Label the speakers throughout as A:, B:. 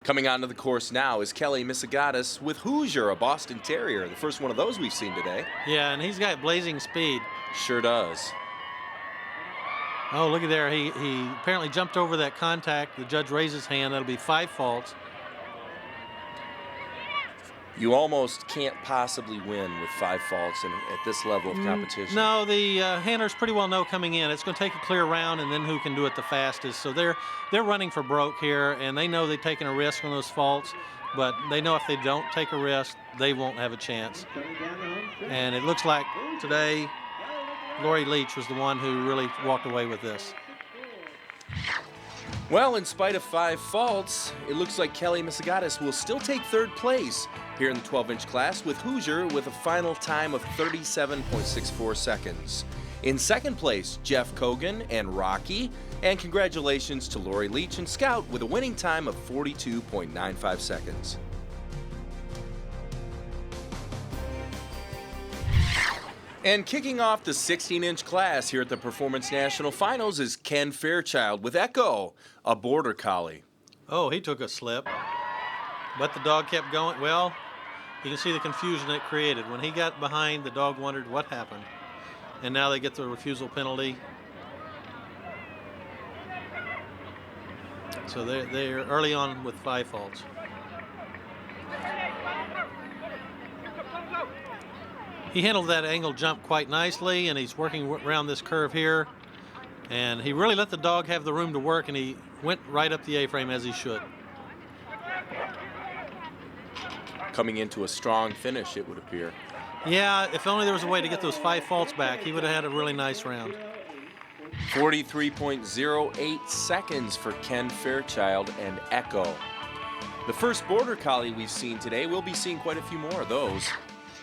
A: Coming onto the course now is Kelly Misagatis with Hoosier, a Boston Terrier. The first one of those we've seen today.
B: Yeah, and he's got blazing speed.
A: Sure does.
B: Oh, look at there. He apparently jumped over that contact. The judge raised his hand. That'll be 5 faults.
A: You almost can't possibly win with 5 faults at this level of competition.
B: No, the handlers pretty well know coming in. It's going to take a clear round, and then who can do it the fastest. So they're running for broke here, and they know they're taking a risk on those faults, but they know if they don't take a risk, they won't have a chance. And it looks like today, Lori Leach was the one who really walked away with this.
A: Well, in spite of 5 faults, it looks like Kelly Misagatis will still take 3rd place here in the 12-inch class with Hoosier with a final time of 37.64 seconds. In 2nd place, Jeff Kogan and Rocky, and congratulations to Lori Leach and Scout with a winning time of 42.95 seconds. And kicking off the 16-inch class here at the Performance National Finals is Ken Fairchild with Echo, a Border Collie.
B: Oh, he took a slip, but the dog kept going. Well, you can see the confusion it created. When he got behind, the dog wondered what happened. And now they get the refusal penalty. So they're early on with 5 faults. He handled that angle jump quite nicely, and he's working around this curve here. And he really let the dog have the room to work, and he went right up the A-frame as he should.
A: Coming into a strong finish, it would appear.
B: Yeah, if only there was a way to get those 5 faults back, he would have had a really nice round.
A: 43.08 seconds for Ken Fairchild and Echo. The first Border Collie we've seen today, we'll be seeing quite a few more of those.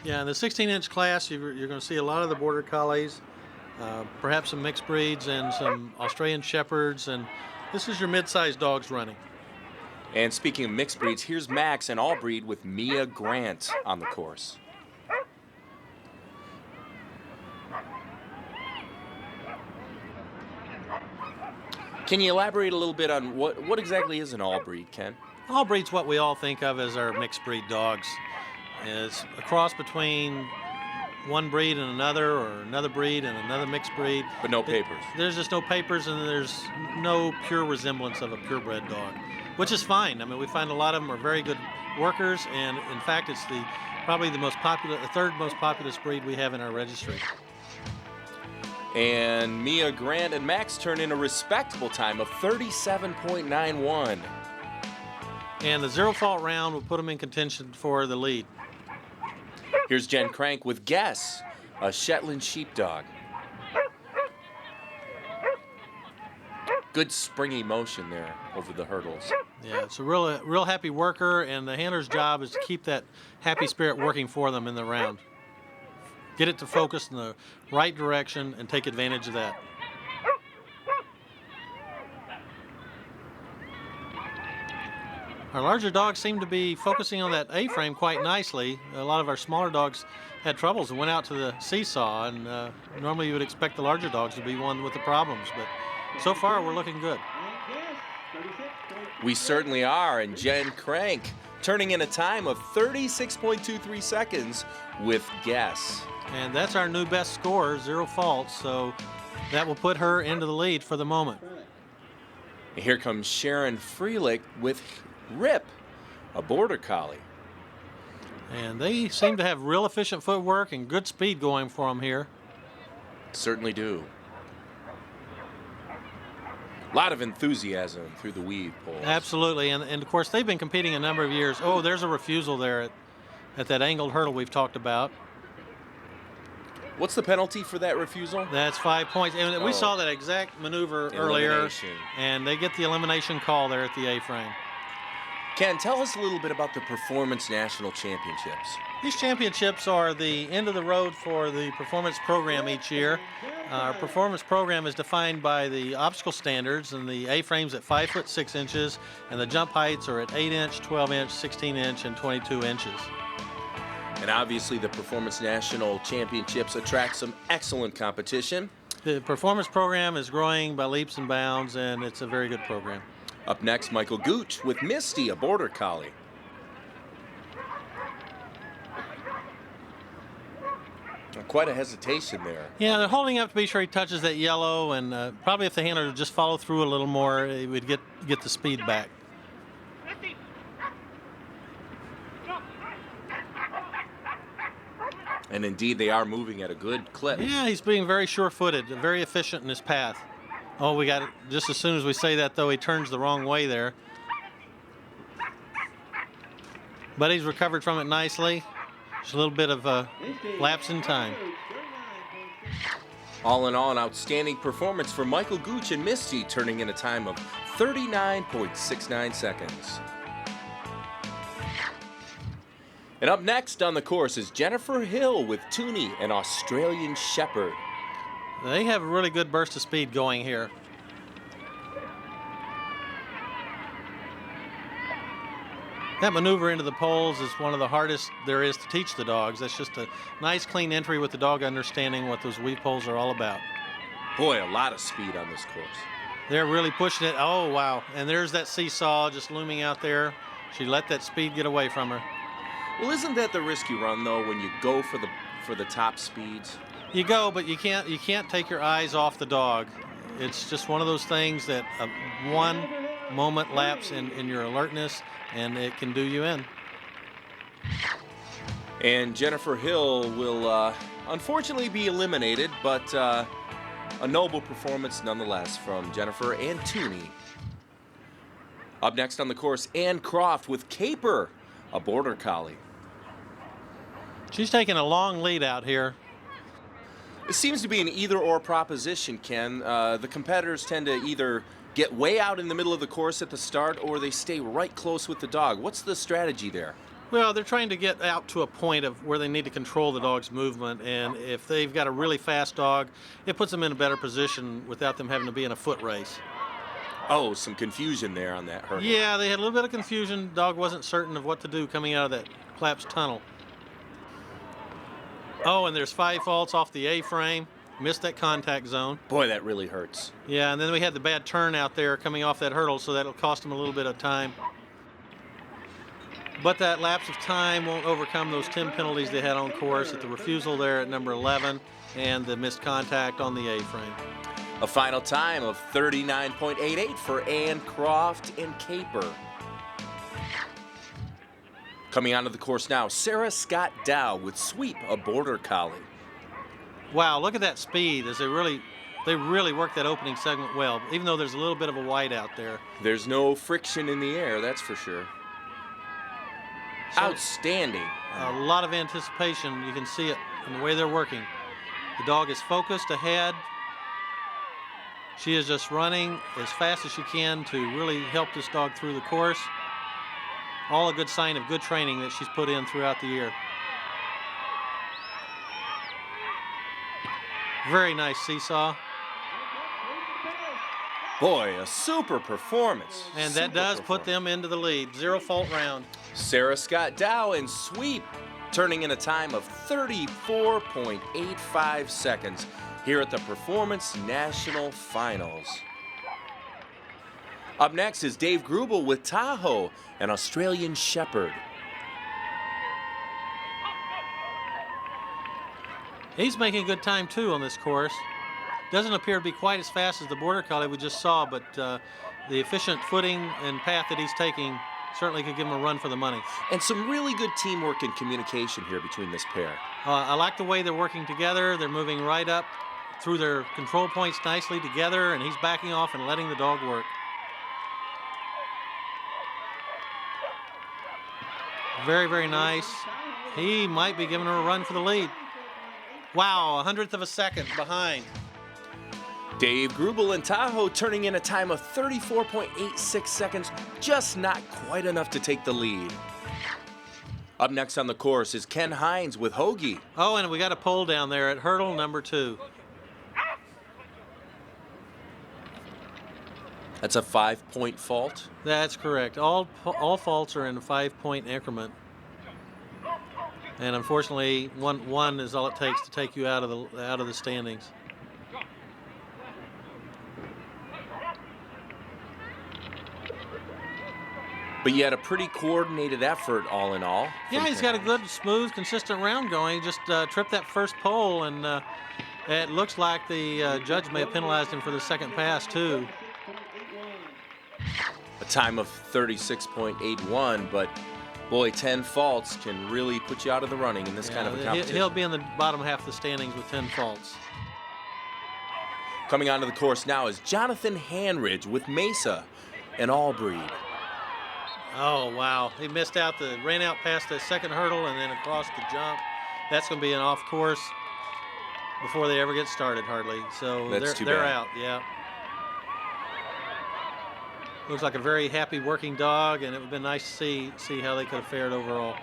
B: Yeah, in the 16-inch class, you're going to see a lot of the Border Collies, perhaps some mixed breeds and some Australian Shepherds, and this is your mid-sized dogs running.
A: And speaking of mixed breeds, here's Max, an all-breed with Mia Grant on the course. Can you elaborate a little bit on what exactly is an all-breed, Ken?
B: All-breed's what we all think of as our mixed breed dogs. It's a cross between one breed and another, or another breed and another mixed breed.
A: But no papers.
B: There's just no papers, and there's no pure resemblance of a purebred dog, which is fine. I mean, we find a lot of them are very good workers, and in fact, it's probably the 3rd most populous breed we have in our registry.
A: And Mia Grant and Max turn in a respectable time of 37.91.
B: And the 0 fault round will put them in contention for the lead.
A: Here's Jen Crank with Guess, a Shetland sheepdog. Good springy motion there over the hurdles.
B: Yeah, it's a real happy worker, and the handler's job is to keep that happy spirit working for them in the round. Get it to focus in the right direction and take advantage of that. Our larger dogs seem to be focusing on that A-frame quite nicely. A lot of our smaller dogs had troubles and went out to the seesaw, and normally you would expect the larger dogs to be one with the problems, but so far we're looking good.
A: We certainly are, and Jen Crank turning in a time of 36.23 seconds with Guess.
B: And that's our new best score, 0 faults, so that will put her into the lead for the moment.
A: And here comes Sharon Freelick with Rip, a Border Collie.
B: And they seem to have real efficient footwork and good speed going for them here.
A: Certainly do. A lot of enthusiasm through the weave poles.
B: Absolutely, and of course they've been competing a number of years. Oh, there's a refusal there at that angled hurdle we've talked about.
A: What's the penalty for that refusal?
B: That's 5 points. And we saw that exact maneuver earlier, and they get the elimination call there at the A-frame.
A: Ken, tell us a little bit about the Performance National Championships.
B: These championships are the end of the road for the performance program each year. Our performance program is defined by the obstacle standards, and the A-frame's at 5 foot 6 inches, and the jump heights are at 8 inch, 12 inch, 16 inch, and 22 inches.
A: And obviously the Performance National Championships attract some excellent competition.
B: The performance program is growing by leaps and bounds, and it's a very good program.
A: Up next, Michael Gooch with Misty, a Border Collie. Quite a hesitation there.
B: Yeah, they're holding up to be sure he touches that yellow, and probably if the handler would just follow through a little more, he would get the speed back.
A: And indeed, they are moving at a good clip.
B: Yeah, he's being very sure-footed, very efficient in his path. Oh, we got it. Just as soon as we say that, though, he turns the wrong way there. But he's recovered from it nicely. Just a little bit of a lapse in time.
A: All in all, an outstanding performance for Michael Gooch and Misty, turning in a time of 39.69 seconds. And up next on the course is Jennifer Hill with Toonie, an Australian Shepherd.
B: They have a really good burst of speed going here. That maneuver into the poles is one of the hardest there is to teach the dogs. That's just a nice, clean entry with the dog understanding what those weave poles are all about.
A: Boy, a lot of speed on this course.
B: They're really pushing it. Oh, wow. And there's that seesaw just looming out there. She let that speed get away from her.
A: Well, isn't that the risk you run, though, when you go for the top speeds?
B: You go, but you can't take your eyes off the dog. It's just one of those things that one moment lapse in your alertness, and it can do you in.
A: And Jennifer Hill will unfortunately be eliminated, but a noble performance nonetheless from Jennifer and Toonie. Up next on the course, Ann Croft with Caper, a Border Collie.
B: She's taking a long lead out here.
A: It seems to be an either-or proposition, Ken. The competitors tend to either get way out in the middle of the course at the start, or they stay right close with the dog. What's the strategy there?
B: Well, they're trying to get out to a point of where they need to control the dog's movement, and if they've got a really fast dog, it puts them in a better position without them having to be in a foot race.
A: Oh, some confusion there on that hurdle.
B: Yeah, they had a little bit of confusion. Dog wasn't certain of what to do coming out of that collapsed tunnel. Oh, and there's 5 faults off the A-frame. Missed that contact zone.
A: Boy, that really hurts.
B: Yeah, and then we had the bad turn out there coming off that hurdle, so that'll cost them a little bit of time. But that lapse of time won't overcome those 10 penalties they had on course at the refusal there at number 11 and the missed contact on the A-frame.
A: A final time of 39.88 for Ann Croft and Caper. Coming onto the course now, Sarah Scott Dow with Sweep, a Border Collie.
B: Wow, look at that speed as they really work that opening segment well, even though there's a little bit of a white out there.
A: There's no friction in the air, that's for sure.
B: So,
A: outstanding.
B: A lot of anticipation. You can see it in the way they're working. The dog is focused ahead. She is just running as fast as she can to really help this dog through the course. All a good sign of good training that she's put in throughout the year. Very nice seesaw.
A: Boy, a super performance.
B: And that does put them into the lead. 0 fault round.
A: Sarah Scott Dow and Sweep, turning in a time of 34.85 seconds here at the Performance National Finals. Up next is Dave Grubel with Tahoe, an Australian Shepherd.
B: He's making a good time, too, on this course. Doesn't appear to be quite as fast as the Border Collie we just saw, but the efficient footing and path that he's taking certainly could give him a run for the money.
A: And some really good teamwork and communication here between this pair.
B: I like the way they're working together. They're moving right up through their control points nicely together, and he's backing off and letting the dog work. Very, very nice. He might be giving her a run for the lead. Wow, 100th of a second behind.
A: Dave Grubel and Tahoe turning in a time of 34.86 seconds, just not quite enough to take the lead. Up next on the course is Ken Hines with Hoagie.
B: Oh, and we got a pole down there at hurdle number 2.
A: That's a 5-point fault?
B: That's correct. All faults are in a 5-point increment. And unfortunately, one is all it takes to take you out of the standings.
A: But yet a pretty coordinated effort all in all.
B: Yeah, he's got a good, smooth, consistent round going. He just tripped that first pole, and it looks like the judge may have penalized him for the second pass, too.
A: A time of 36.81, but boy, 10 faults can really put you out of the running in this kind of a competition.
B: He'll be in the bottom half of the standings with 10 faults.
A: Coming onto the course now is Jonathan Hanridge with Mesa and Allbreed.
B: Oh, wow. He missed out ran out past the second hurdle and then across the jump. That's going to be an off course before they ever get started, hardly. So they're out, yeah. Looks like a very happy working dog, and it would have been nice to see how they could have fared overall.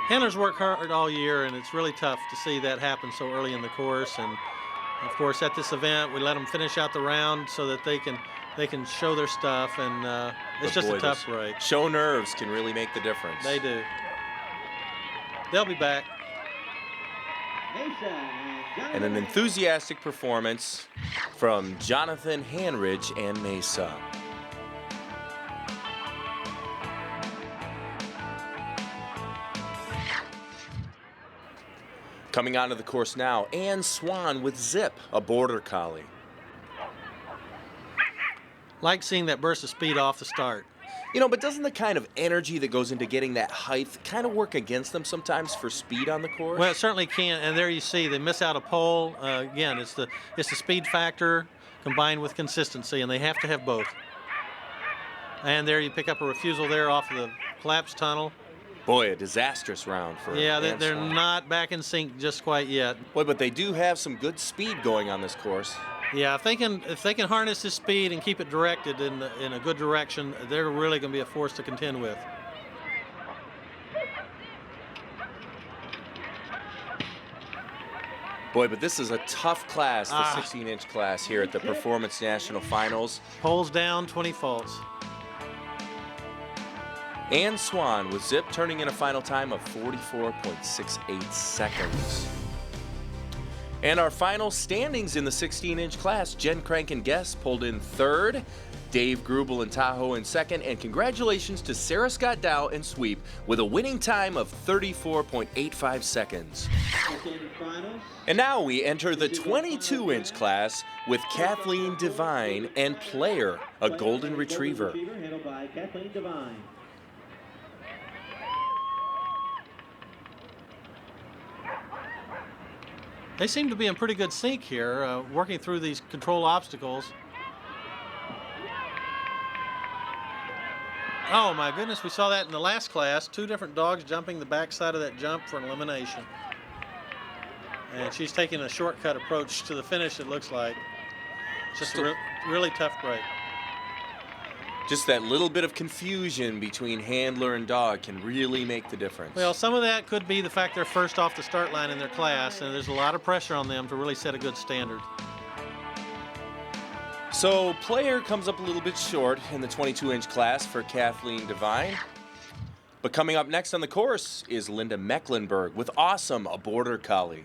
B: Handlers work hard all year, and it's really tough to see that happen so early in the course. And of course, at this event, we let them finish out the round so that they can show their stuff, and it's just a tough break.
A: Show nerves can really make the difference.
B: They do. They'll be back.
A: And an enthusiastic performance from Jonathan Hanridge and Mesa. Coming onto the course now, Ann Swan with Zip, a border collie.
B: Like seeing that burst of speed off the start.
A: You know, but doesn't the kind of energy that goes into getting that height kind of work against them sometimes for speed on the course?
B: Well, it certainly can, and there you see they miss out a pole. Again, it's the speed factor combined with consistency, and they have to have both. And there you pick up a refusal there off of the collapsed tunnel.
A: Boy, a disastrous round for
B: Yeah, they're not back in sync just quite yet.
A: Boy, but they do have some good speed going on this course.
B: Yeah, if they can harness this speed and keep it directed in a good direction, they're really going to be a force to contend with.
A: Boy, but this is a tough class, the 16-inch class here at the Performance National Finals.
B: Poles down, 20 faults.
A: Ann Swan with Zip turning in a final time of 44.68 seconds. And our final standings in the 16-inch class, Jen Crank and Guess pulled in third, Dave Grubel and Tahoe in second, and congratulations to Sarah Scott Dow and Sweep with a winning time of 34.85 seconds. And now we enter the 22-inch class with Kathleen Devine and Player, a golden retriever.
B: They seem to be in pretty good sync here, working through these control obstacles. Oh my goodness, we saw that in the last class. Two different dogs jumping the backside of that jump for an elimination. And she's taking a shortcut approach to the finish, it looks like. Just a really tough break.
A: Just that little bit of confusion between handler and dog can really make the difference.
B: Well, some of that could be the fact they're first off the start line in their class, and there's a lot of pressure on them to really set a good standard.
A: So Player comes up a little bit short in the 22-inch class for Kathleen Devine. But coming up next on the course is Linda Mecklenburg with Awesome, a border collie.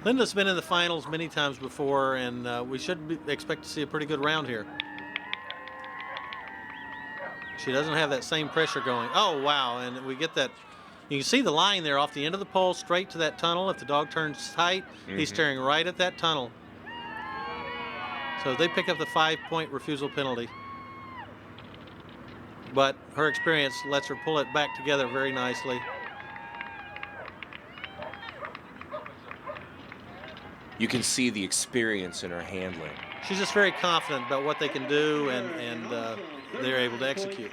B: Linda's been in the finals many times before, and we should expect to see a pretty good round here. She doesn't have that same pressure going. Oh, wow, and we get that. You can see the line there off the end of the pole straight to that tunnel. If the dog turns tight, he's staring right at that tunnel. So they pick up the 5-point refusal penalty. But her experience lets her pull it back together very nicely.
A: You can see the experience in her handling.
B: She's just very confident about what they can do, and they're able to execute.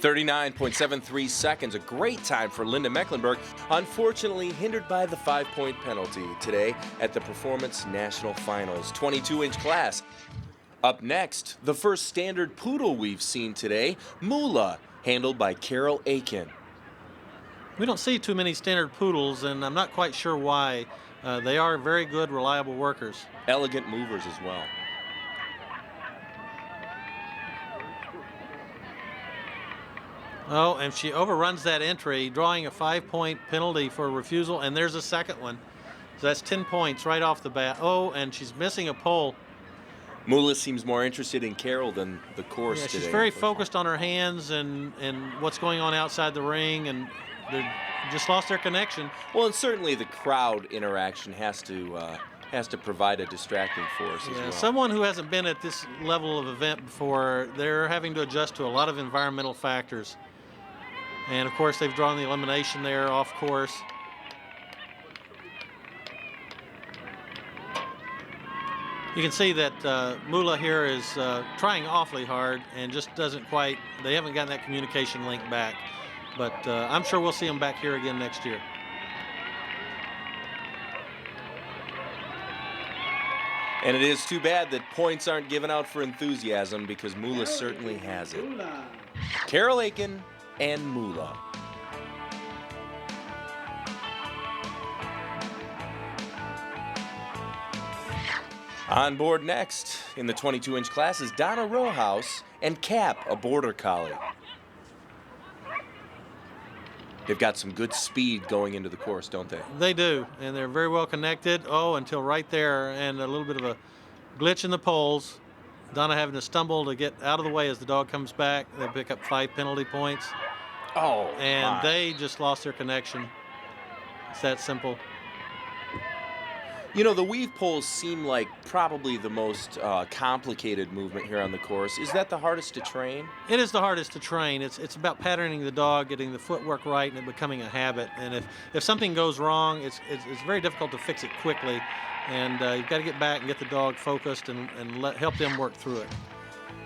A: 39.73 seconds, a great time for Linda Mecklenburg. Unfortunately hindered by the 5-point penalty today at the Performance National Finals 22-inch class. Up next, the first standard poodle we've seen today, Moolah, handled by Carol Aiken.
B: We don't see too many standard poodles, and I'm not quite sure why. They are very good, reliable workers.
A: Elegant movers as well.
B: Oh, and she overruns that entry, drawing a 5-point penalty for refusal, and there's a second one. So that's 10 points right off the bat. Oh, and she's missing a pole.
A: Mula seems more interested in Carol than the course
B: Yeah,
A: today.
B: she's very focused on her hands and what's going on outside the ring, and they just lost their connection.
A: Well, and certainly the crowd interaction has to provide a distracting force as well.
B: Someone who hasn't been at this level of event before, they're having to adjust to a lot of environmental factors. And of course, they've drawn the elimination there off course. You can see that Mula here is trying awfully hard and just doesn't quite, they haven't gotten that communication link back. But I'm sure we'll see them back here again next year.
A: And it is too bad that points aren't given out for enthusiasm, because Mula certainly has it. Carol Aiken and Mula. On board next in the 22-inch class is Donna Rojas and Cap, a border collie. They've got some good speed going into the course, don't they?
B: They do, and they're very well connected. Oh, until right there, and a little bit of a glitch in the poles. Donna having to stumble to get out of the way as the dog comes back. They pick up 5 penalty points.
A: Oh,
B: and they just lost their connection. It's that simple.
A: You know, the weave poles seem like probably the most complicated movement here on the course. Is that the hardest to train?
B: It is the hardest to train. It's about patterning the dog, getting the footwork right, and it becoming a habit. And if something goes wrong, it's very difficult to fix it quickly. And you've got to get back and get the dog focused and help them work through it.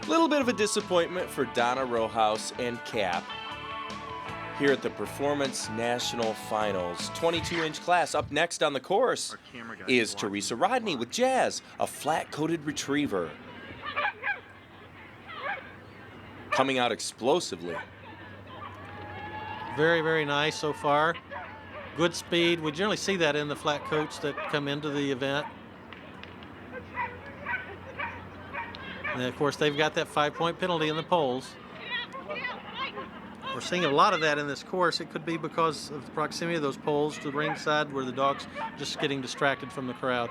A: A little bit of a disappointment for Donna Rojas and Cap here at the Performance National Finals. 22-inch class. Up next on the course is Teresa Rodney with Jazz, a flat-coated retriever. Coming out explosively.
B: Very, very nice so far. Good speed. We generally see that in the flat coats that come into the event. And of course, they've got that 5-point penalty in the poles. We're seeing a lot of that in this course. It could be because of the proximity of those poles to the ringside, where the dog's just getting distracted from the crowd.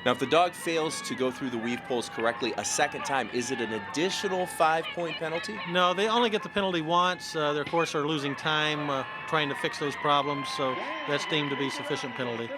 A: Now, if the dog fails to go through the weave poles correctly a second time, is it an additional 5-point penalty?
B: No, they only get the penalty once. They, of course, are losing time trying to fix those problems, so that's deemed to be sufficient penalty.